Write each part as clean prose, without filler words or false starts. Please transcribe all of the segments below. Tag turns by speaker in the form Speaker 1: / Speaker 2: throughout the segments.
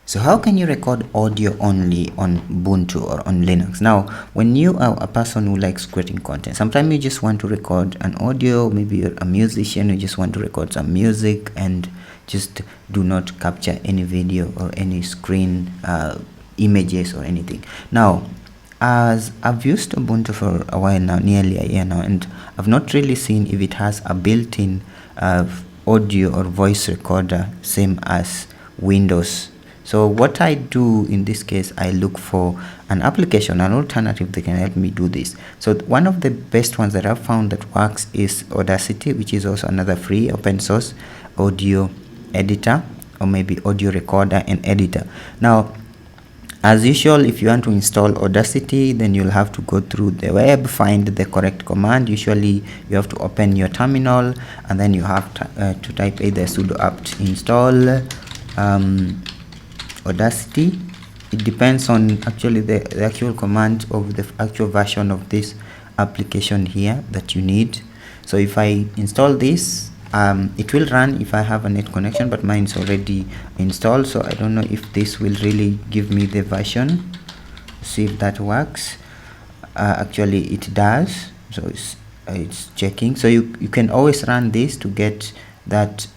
Speaker 1: So how can you record audio only on Ubuntu or on Linux? Now, when you are a person who likes creating content, sometimes you just want to record an audio, maybe you're a musician, you just want to record some music and just do not capture any video or any screen images or anything. Now, as I've used Ubuntu for a while now, nearly a year now, and I've not really seen if it has a built-in audio or voice recorder same as Windows. So what I do in this case, I look for an application, an alternative that can help me do this. So one of the best ones that I've found that works is Audacity, which is also another free open source audio editor, or maybe audio recorder and editor. Now, as usual, if you want to install Audacity, then you'll have to go through the web, find the correct command. Usually you have to open your terminal and then you have to type either sudo apt install Audacity. It depends on actually the actual command of the actual version of this application here that you need. So if I install this, it will run if I have a net connection, but mine is already installed, so I don't know if this will really give me the version. See if that works. Actually it does, so it's checking. So you can always run this to get that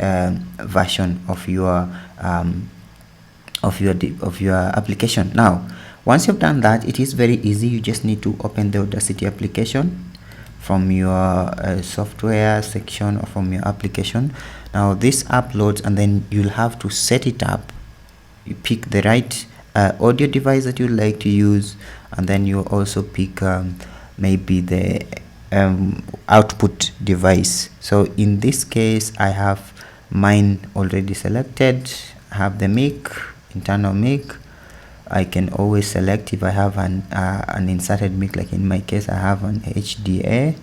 Speaker 1: version of your application. Now, once you've done that, it is very easy. You just need to open the Audacity application from your software section or from your application. Now this uploads, and then you'll have to set it up. You pick the right audio device that you like to use, and then you also pick maybe the output device. So in this case, I have mine already selected. I have the mic, internal mic. I can always select if I have an inserted mic, like in my case I have an HDA,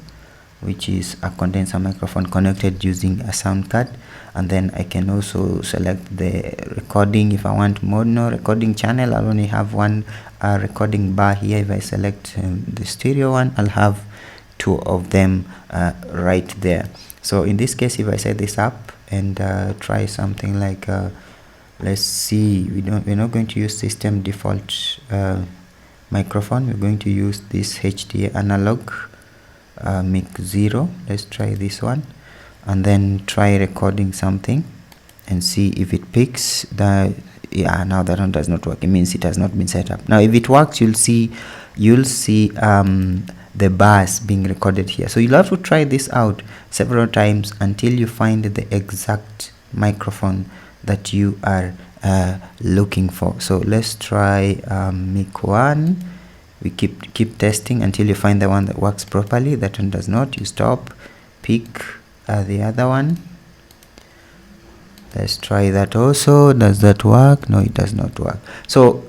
Speaker 1: which is a condenser microphone connected using a sound card, and then I can also select the recording. If I want mono recording channel, I'll only have one recording bar here. If I select the stereo one, I'll have two of them right there. So in this case, if I set this up and try something like let's see, we're not going to use system default microphone. We're going to use this HDA analog mic 0. Let's try this one and then try recording something and see if it picks. Yeah, now that one does not work. It means it has not been set up. Now if it works, you'll see the bars being recorded here. So you'll have to try this out several times until you find the exact microphone that you are looking for. So let's try mic 1. We keep testing until you find the one that works properly. That one does not. You stop, pick the other one. Let's try that also. Does that work? No, it does not work. So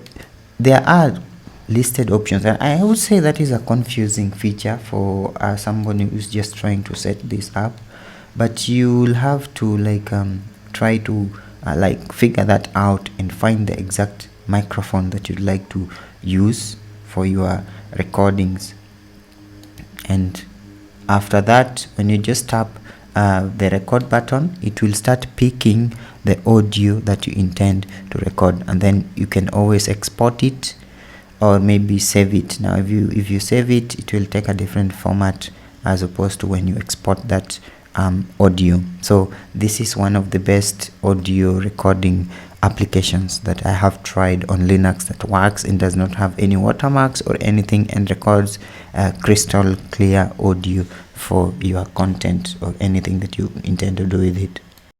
Speaker 1: there are listed options, and I would say that is a confusing feature for someone who's just trying to set this up, but you'll have to like try to like figure that out and find the exact microphone that you'd like to use for your recordings. And after that, when you just tap the record button, it will start picking the audio that you intend to record, and then you can always export it or maybe save it. Now if you save it, it will take a different format as opposed to when you export that audio. So this is one of the best audio recording applications that I have tried on Linux that works and does not have any watermarks or anything, and records crystal clear audio for your content or anything that you intend to do with it.